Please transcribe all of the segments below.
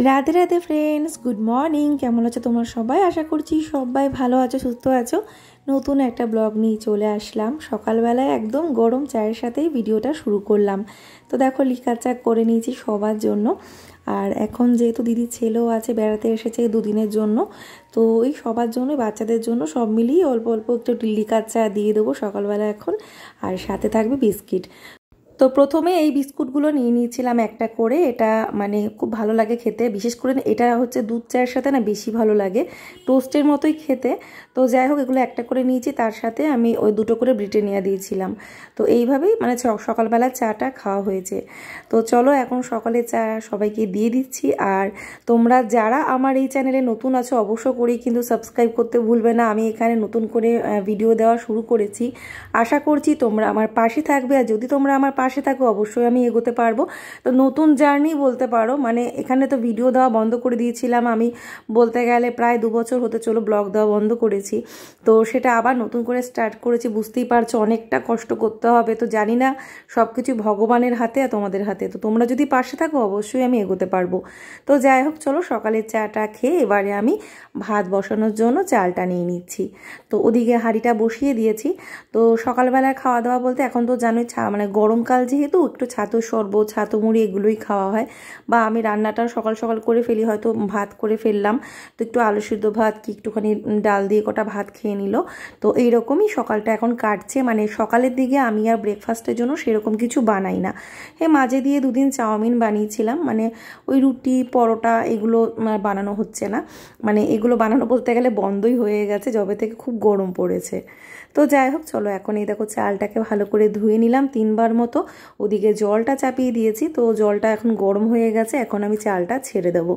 Radhe Radhe friends, good morning. কেমন আছো তোমরা সবাই? আশা করছি সবাই ভালো আছো, সুস্থ আছো। নতুন একটা ব্লগ নিয়ে চলে আসলাম। সকালবেলায় একদম গরম চায়ের সাথেই ভিডিওটা শুরু করলাম। তো দেখো, লিকা চা করে নিয়েছি সবার জন্য। আর এখন যেহেতু দিদির ছেলেও আছে, বেড়াতে এসেছে দুদিনের জন্য, তো এই সবার জন্য, বাচ্চাদের জন্য সব মিলিয়ে অল্প অল্প একটু লিকা চা দিয়ে দেবো সকালবেলা এখন। আর সাথে থাকবে বিস্কিট। তো প্রথমে এই বিস্কুটগুলো নিয়ে নিয়েছিলাম একটা করে। এটা মানে খুব ভালো লাগে খেতে, বিশেষ করে এটা হচ্ছে দুধ চায়ের সাথে না বেশি ভালো লাগে, টোস্টের মতোই খেতে। তো যাই হোক, এগুলো একটা করে নিয়েছি, তার সাথে আমি ওই দুটো করে ব্রিটানিয়া দিয়েছিলাম। তো এইভাবেই মানে সকালবেলা চাটা খাওয়া হয়েছে। তো চলো এখন সকালে চা সবাইকে দিয়ে দিচ্ছি। আর তোমরা যারা আমার এই চ্যানেলে নতুন আছো অবশ্য করেই কিন্তু সাবস্ক্রাইব করতে ভুলবে না। আমি এখানে নতুন করে ভিডিও দেওয়া শুরু করেছি, আশা করছি তোমরা আমার পাশে থাকবে। আর যদি তোমরা আমার পাশে থাকো অবশ্যই আমি এগোতে পারবো। তো নতুন জার্নি বলতে পারো, মানে এখানে তো ভিডিও দেওয়া বন্ধ করে দিয়েছিলাম আমি, বলতে গেলে প্রায় 2 বছর হতে চলো ব্লগ দেওয়া বন্ধ করেছি। তো সেটা আবার নতুন করে স্টার্ট করেছি, বুঝতেই পারছো অনেকটা কষ্ট করতে হবে। তো জানি না, সব কিছু ভগবানের হাতে আর তোমাদের হাতে। তো তোমরা যদি পাশে থাকো অবশ্যই আমি এগোতে পারবো। তো যাই হোক, চলো সকালের চাটা খেয়ে এবারে আমি ভাত বসানোর জন্য চালটা নিয়ে নিচ্ছি। তো ওদিকে হাঁড়িটা বসিয়ে দিয়েছি। তো সকালবেলায় খাওয়া দাওয়া বলতে এখন তো জানোই, মানে গরমকাল যেহেতু একটু ছাতুর শরবত, ছাতু মুড়ি এগুলোই খাওয়া হয়। বা আমি রান্নাটাও সকাল সকাল করে ফেলি, হয়তো ভাত করে ফেললাম, তো একটু আলু সিদ্ধ ভাত কি একটুখানি ডাল দিয়ে কটা ভাত খেয়ে নিল। তো এইরকমই সকালটা এখন কাটছে। মানে সকালের দিকে আমি আর ব্রেকফাস্টের জন্য সেরকম কিছু বানাই না। মাঝে দিয়ে 2 দিন চাউমিন বানিয়েছিলাম, মানে ওই রুটি পরোটা এগুলো বানানো হচ্ছে না। মানে এগুলো বানানো বলতে গেলে বন্ধই হয়ে গেছে যবে থেকে খুব গরম পড়েছে। তো যাই হোক, চলো এখন এই দেখো চালটাকে ভালো করে ধুয়ে নিলাম 3 বার মতো। ওদিকে জলটা চাপিয়ে দিয়েছি, তো জলটা এখন গরম হয়ে গেছে। এখন আমি চালটা ছেড়ে দেব।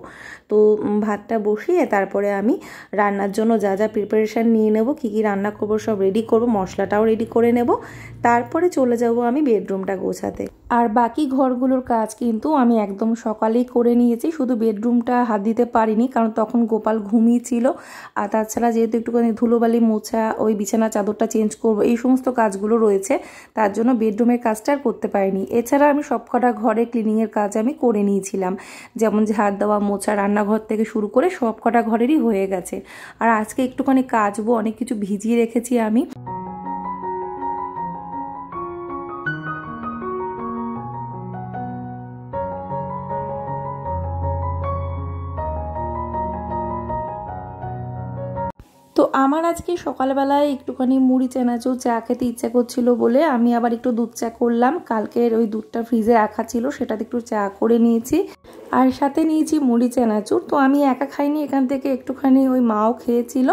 তো ভাতটা বসিয়ে তারপরে আমি রান্নার জন্য যা যা প্রিপারেশান নিয়ে নেব, কী কী রান্না করবো সব রেডি করব, মশলাটাও রেডি করে নেব। তারপরে চলে যাব আমি বেডরুমটা গোছাতে। আর বাকি ঘরগুলোর কাজ কিন্তু আমি একদম সকালেই করে নিয়েছি, শুধু বেডরুমটা হাত দিতে পারিনি কারণ তখন গোপাল ঘুমিয়েছিল। আর তাছাড়া যেহেতু একটুখানি ধুলোবালি মোছা, ওই বিছানা চাদরটা চেঞ্জ করবো, এই সমস্ত কাজগুলো রয়েছে, তার জন্য বেডরুমের কাজটা আর করতে পারিনি। এছাড়া আমি সবকটা ঘরে ক্লিনিংয়ের কাজ আমি করে নিয়েছিলাম, যেমন ঝাড় দেওয়া, মোছা, রান্নাঘর থেকে শুরু করে সবকটা ঘরেরই হয়ে গেছে। আর আজকে একটুখানি কাচবো, অনেক কিছু ভিজিয়ে রেখেছি আমি। তো আমার আজকে সকালবেলায় একটুখানি মুড়ি চানাচুর চা খেতে ইচ্ছা করছিল বলে আমি আবার একটু দুধ চা করলাম। কালকের ওই দুধটা ফ্রিজে রাখা ছিল, সেটাতে একটু চা করে নিয়েছি। আর সাথে নিয়েছি মুড়ি চানাচুর। তো আমি একা খাইনি, এখান থেকে একটুখানি ওই মাও খেয়েছিল।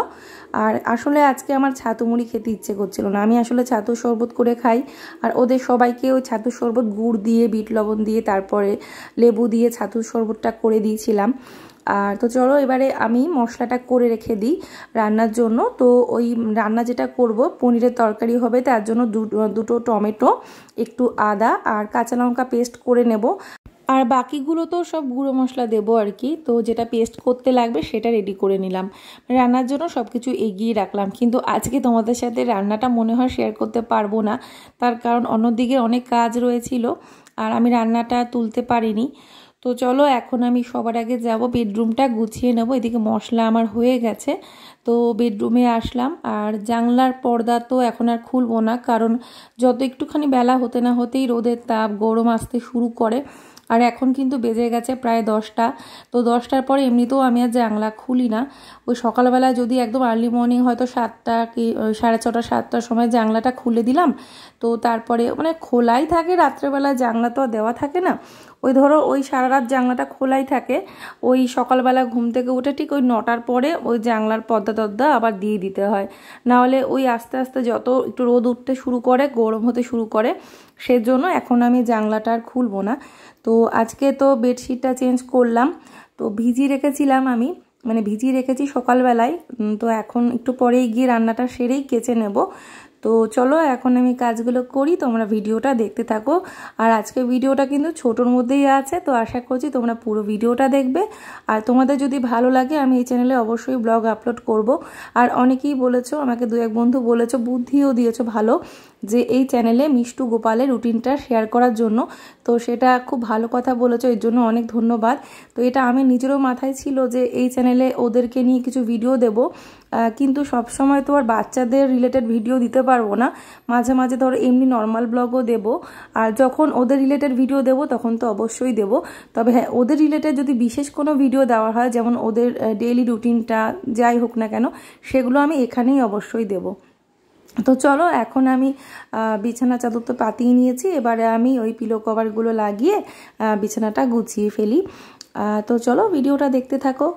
আর আসলে আজকে আমার ছাতু মুড়ি খেতে ইচ্ছে করছিল না, আমি আসলে ছাতুর শরবত করে খাই। আর ওদের সবাইকে ওই ছাতুর শরবত গুড় দিয়ে, বিট লবণ দিয়ে, তারপরে লেবু দিয়ে ছাতুর শরবতটা করে দিয়েছিলাম। আর তো চলো এবারে আমি মশলাটা করে রেখে দিই রান্নার জন্য। তো ওই রান্না যেটা করব, পনিরের তরকারি হবে, তার জন্য দুটো টমেটো, একটু আদা আর কাঁচা লঙ্কা পেস্ট করে নেব। আর বাকিগুলো তো সব গুঁড়ো মশলা দেবো আর কি। তো যেটা পেস্ট করতে লাগবে সেটা রেডি করে নিলাম, রান্নার জন্য সব কিছু এগিয়ে রাখলাম। কিন্তু আজকে তোমাদের সাথে রান্নাটা মনে হয় শেয়ার করতে পারবো না, তার কারণ অন্যদিকে অনেক কাজ রয়েছিল আর আমি রান্নাটা তুলতে পারিনি। তো চলো এখন আমি সবার আগে যাব বেডরুমটা গুছিয়ে নেব। এদিকে মশলা আমার হয়ে গেছে, তো বেডরুমে আসলাম। আর জানলার পর্দা তো এখন আর খুলবো না, কারণ যত একটুখানি বেলা হতে না হতেই রোদের তাপ, গরম আসতে শুরু করে। আর এখন কিন্তু বেজে গেছে প্রায় 10টা। তো 10টার পরে এমনিতেও আমি আর জানলা খুলি না। ওই সকালবেলা যদি একদম আর্লি মর্নিং হয়তো 7টা কি 6:30 7টার সময় জানলাটা খুলে দিলাম, তো তারপরে মানে খোলাই থাকে। রাত্রেবেলা জানলা তো আর দেওয়া থাকে না, ওই ধরো ওই সারা রাত জানলাটা খোলাই থাকে। ওই সকালবেলা ঘুম থেকে উঠে ঠিক ওই 9টার পরে ওই জানলার পর্দা টর্দা আবার দিয়ে দিতে হয়, নাহলে ওই আস্তে আস্তে যত একটু রোদ উঠতে শুরু করে, গরম হতে শুরু করে, সেজন্য এখন আমি জানলাটা আর খুলবো না। তো আজকে তো বেডশিটটা চেঞ্জ করলাম, তো ভিজিয়ে রেখেছিলাম আমি, মানে ভিজিয়ে রেখেছি সকালবেলায়। তো এখন একটু পরেই গিয়ে রান্নাটা সেরেই কেচে নেব। তো চলো এখন আমি কাজগুলো করি, তোমরা ভিডিওটা দেখতে থাকো। আর আজকে ভিডিওটা কিন্তু ছোটোর মধ্যেই আছে, তো আশা করছি তোমরা পুরো ভিডিওটা দেখবে। আর তোমাদের যদি ভালো লাগে আমি এই চ্যানেলে অবশ্যই ব্লগ আপলোড করব। আর অনেকেই বলেছো আমাকে, 2-1 বন্ধু বলেছো, বুদ্ধিও দিয়েছো ভালো, যে এই চ্যানেলে মিষ্টু গোপালের রুটিনটা শেয়ার করার জন্য। তো সেটা খুব ভালো কথা বলেছো, এর জন্য অনেক ধন্যবাদ। তো এটা আমি নিজেরও মাথায় ছিল যে এই চ্যানেলে ওদেরকে নিয়ে কিছু ভিডিও দেব, কিন্তু সব সময় তো আর বাচ্চাদের রিলেটেড ভিডিও দিতে পারবো না। মাঝে মাঝে ধরো এমনি নর্মাল ব্লগও দেব, আর যখন ওদের রিলেটেড ভিডিও দেব তখন তো অবশ্যই দেব। তবে হ্যাঁ, ওদের রিলেটেড যদি বিশেষ কোনো ভিডিও দেওয়া হয়, যেমন ওদের ডেইলি রুটিনটা যাই হোক না কেন, সেগুলো আমি এখানেই অবশ্যই দেব। তো চলো, এখন আমি বিছানা চাদর তো পাতিয়ে নিয়েছি, এবারে আমি ওই পিলো কভারগুলো লাগিয়ে বিছানাটা গুছিয়ে ফেলি। তো চলো ভিডিওটা দেখতে থাকো।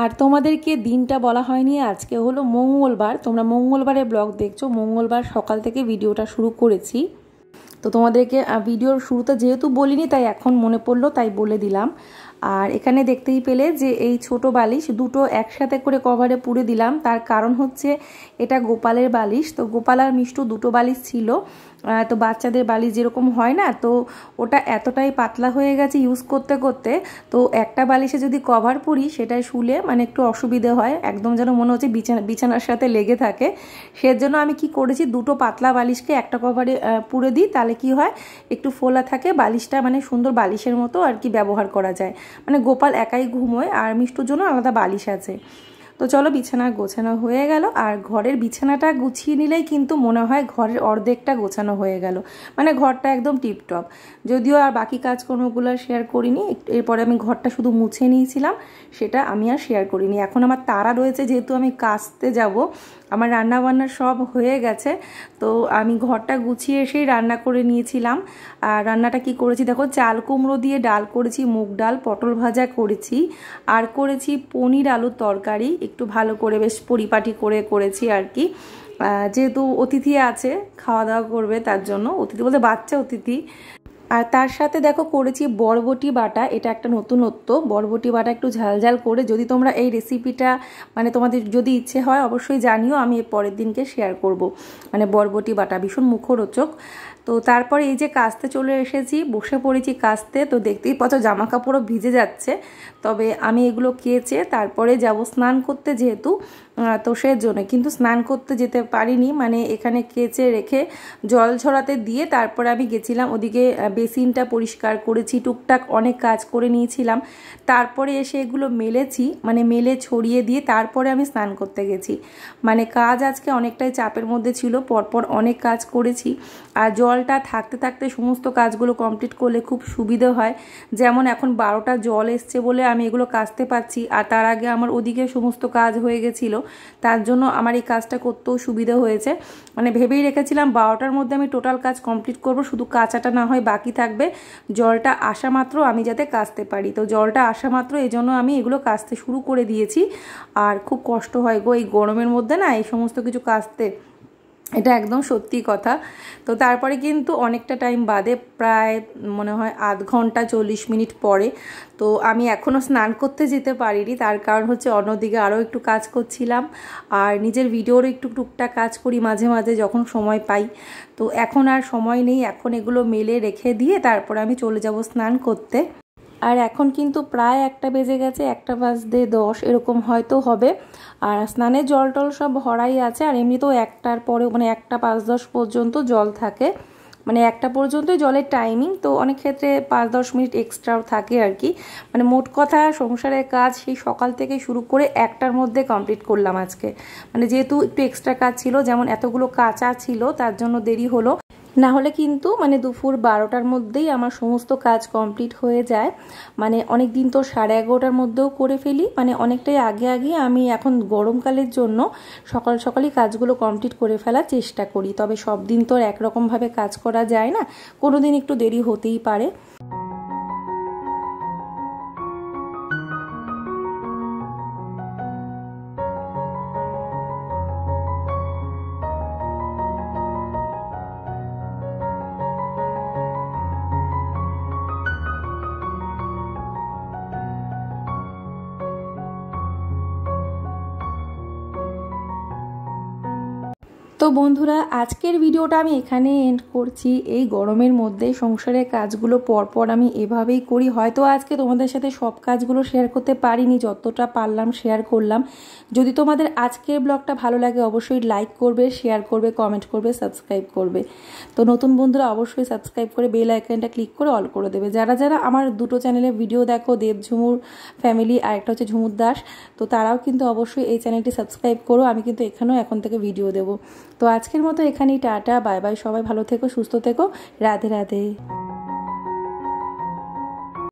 আর তোমাদেরকে দিনটা বলা হয়নি, আজকে হলো মঙ্গলবার। তোমরা মঙ্গলবারের ব্লগ দেখছো, মঙ্গলবার সকাল থেকে ভিডিওটা শুরু করেছি। তো তোমাদেরকে ভিডিওর শুরুতে যেহেতু বলিনি, তাই এখন মনে পড়লো, তাই বলে দিলাম। আর এখানে দেখতেই পেলে যে এই ছোট বালিশ দুটো একসাথে করে কভারে পুরে দিলাম। তার কারণ হচ্ছে এটা গোপালের বালিশ, তো গোপাল আর মিষ্টু দুটো বালিশ ছিল। তো বাচ্চাদের বালিশ যেরকম হয় না, তো ওটা এতটাই পাতলা হয়ে গেছে ইউজ করতে করতে। তো একটা বালিশে যদি কভার পুরি, সেটাই শুলে মানে একটু অসুবিধে হয়, একদম যেন মনে হচ্ছে বিছানার সাথে লেগে থাকে। সেজন্য আমি কি করেছি, দুটো পাতলা বালিশকে একটা কভারে পুরে দিই, তাহলে কি হয়, একটু ফোলা থাকে বালিশটা, মানে সুন্দর বালিশের মতো আর কি ব্যবহার করা যায়। মানে গোপাল একাই ঘুমোয়, আর মিষ্টুর জন্য আলাদা বালিশ আছে। তো চলো, বিছানা গোছানো হয়ে গেল। আর ঘরের বিছানাটা গুছিয়ে নিলেই কিন্তু মনে হয় ঘরের অর্ধেকটা গোছানো হয়ে গেল, মানে ঘরটা একদম টিপটপ। যদিও আর বাকি কাজকর্মগুলো শেয়ার করিনি, এরপরে আমি ঘরটা শুধু মুছে নিয়েছিলাম, সেটা আমি আর শেয়ার করিনি। এখন আমার তাড়া রয়েছে, যেহেতু আমি কাচতে যাব। আমার রান্না বান্না সব হয়ে গেছে, তো আমি ঘরটা গুছিয়ে এসেই রান্না করে নিয়েছিলাম। আর রান্নাটা কি করেছি দেখো, চাল কুমড়ো দিয়ে ডাল করেছি, মুগ ডাল, পটল ভাজা করেছি, আর করেছি পনির আলুর তরকারি, একটু ভালো করে বেশ পরিপাটি করে করেছি আর কি। যেহেতু অতিথি আছে, খাওয়া দাওয়া করবে, তার জন্য। অতিথি বলতে বাচ্চা অতিথি। আর তার সাথে দেখো করেছি বরবটি বাটা, এটা একটা নতুনত্ব। বরবটি বাটা একটু ঝালঝাল করে, যদি তোমরা এই রেসিপিটা মানে তোমাদের যদি ইচ্ছে হয় অবশ্যই জানিও, আমি এর পরের দিনকে শেয়ার করব। মানে বরবটি বাটা ভীষণ মুখরোচক। তো তারপরে এই যে কাচতে চলে এসেছি, বসে পড়েছি কাচতে। তো দেখতেই পাচ্ছ জামা কাপড়ও ভিজে যাচ্ছে, তবে আমি এগুলো কেচে তারপরে যাব স্নান করতে, যেহেতু তো সেজন্য। কিন্তু স্নান করতে যেতে পারিনি, মানে এখানে কেচে রেখে জল ঝরাতে দিয়ে তারপরে আমি গেছিলাম ওদিকে, বেসিনটা পরিষ্কার করেছি, টুকটাক অনেক কাজ করে নিয়েছিলাম। তারপরে এসে এগুলো মেলেছি, মানে মেলে ছড়িয়ে দিয়ে তারপরে আমি স্নান করতে গেছি। মানে কাজ আজকে অনেকটাই চাপের মধ্যে ছিল, পরপর অনেক কাজ করেছি। আর জলটা থাকতে থাকতে সমস্ত কাজগুলো কমপ্লিট করলে খুব সুবিধে হয়। যেমন এখন 12টা জল এসছে বলে আমি এগুলো কাচতে পারছি, আর তার আগে আমার ওদিকে সমস্ত কাজ হয়ে গেছিলো, তার জন্য আমার এই কাজটা করতেও সুবিধা হয়েছে। মানে ভেবেই রেখেছিলাম 12টার মধ্যে আমি টোটাল কাজ কমপ্লিট করব, শুধু কাচাটা না হয় বাকি থাকবে, জলটা আসা মাত্র আমি যাতে কাচতে পারি। তো জলটা আসা মাত্র এই জন্য আমি এগুলো কাচতে শুরু করে দিয়েছি। আর খুব কষ্ট হয় গো এই গরমের মধ্যে না এই সমস্ত কিছু কাচতে, এটা একদম সত্যি কথা। তো তারপরে কিন্তু অনেকটা টাইম বাদে, প্রায় মনে হয় আধ ঘন্টা 40 মিনিট পরে, তো আমি এখনও স্নান করতে যেতে পারিনি। তার কারণ হচ্ছে অন্যদিকে আরও একটু কাজ করছিলাম, আর নিজের ভিডিওরও একটু টুকটাক কাজ করি মাঝে মাঝে যখন সময় পাই। তো এখন আর সময় নেই, এখন এগুলো মেলে রেখে দিয়ে তারপরে আমি চলে যাব স্নান করতে। আর এখন কিন্তু প্রায় 1টা বেজে গেছে, 1টা বাজতে 10 এরকম হয়তো হবে। আর স্নানের জল টল সব ভরাই আছে, আর এমনিতেও 1টার পরেও মানে 1টা 5-10 পর্যন্ত জল থাকে, মানে 1টা পর্যন্তই জলের টাইমিং। তো অনেক ক্ষেত্রে 5-10 মিনিট এক্সট্রাও থাকে আর কি। মানে মোট কথা সংসারের কাজ সেই সকাল থেকে শুরু করে 1টার মধ্যে কমপ্লিট করলাম আজকে। মানে যেহেতু একটু এক্সট্রা কাজ ছিল, যেমন এতগুলো কাঁচা ছিল, তার জন্য দেরি হলো। না হলে কিন্তু মানে দুপুর 12টার মধ্যেই আমার সমস্ত কাজ কমপ্লিট হয়ে যায়। মানে অনেক দিন তো 11:30টার মধ্যেও করে ফেলি, মানে অনেকটাই আগে আগে আমি এখন গরমকালের জন্য সকাল সকালই কাজগুলো কমপ্লিট করে ফেলার চেষ্টা করি। তবে সব দিন তো একরকমভাবে কাজ করা যায় না, কোনো দিন একটু দেরি হতেই পারে। তো বন্ধুরা, আজকের ভিডিওটা আমি এখানে এন্ড করছি। এই গরমের মধ্যে সংসারের কাজগুলো পরপর আমি এভাবেই করি। হয়তো আজকে তোমাদের সাথে সব কাজগুলো শেয়ার করতে পারিনি, যতটা পারলাম শেয়ার করলাম। যদি তোমাদের আজকের ব্লগটা ভালো লাগে অবশ্যই লাইক করবে, শেয়ার করবে, কমেন্ট করবে, সাবস্ক্রাইব করবে। তো নতুন বন্ধুরা অবশ্যই সাবস্ক্রাইব করে বেল আইকনটা ক্লিক করে অল করে দেবে। যারা যারা আমার দুটো চ্যানেলে ভিডিও দেখো, দেব ঝুমুর ফ্যামিলি আর একটা হচ্ছে ঝুমুর দাস, তো তারাও কিন্তু অবশ্যই এই চ্যানেলটি সাবস্ক্রাইব করো। আমি কিন্তু এখানেও এখন থেকে ভিডিও দেবো। তো আজকের মতো এখানেই টাটা, বাই বাই। সবাই ভালো থেকো, সুস্থ থেকো, রাধে রাধে।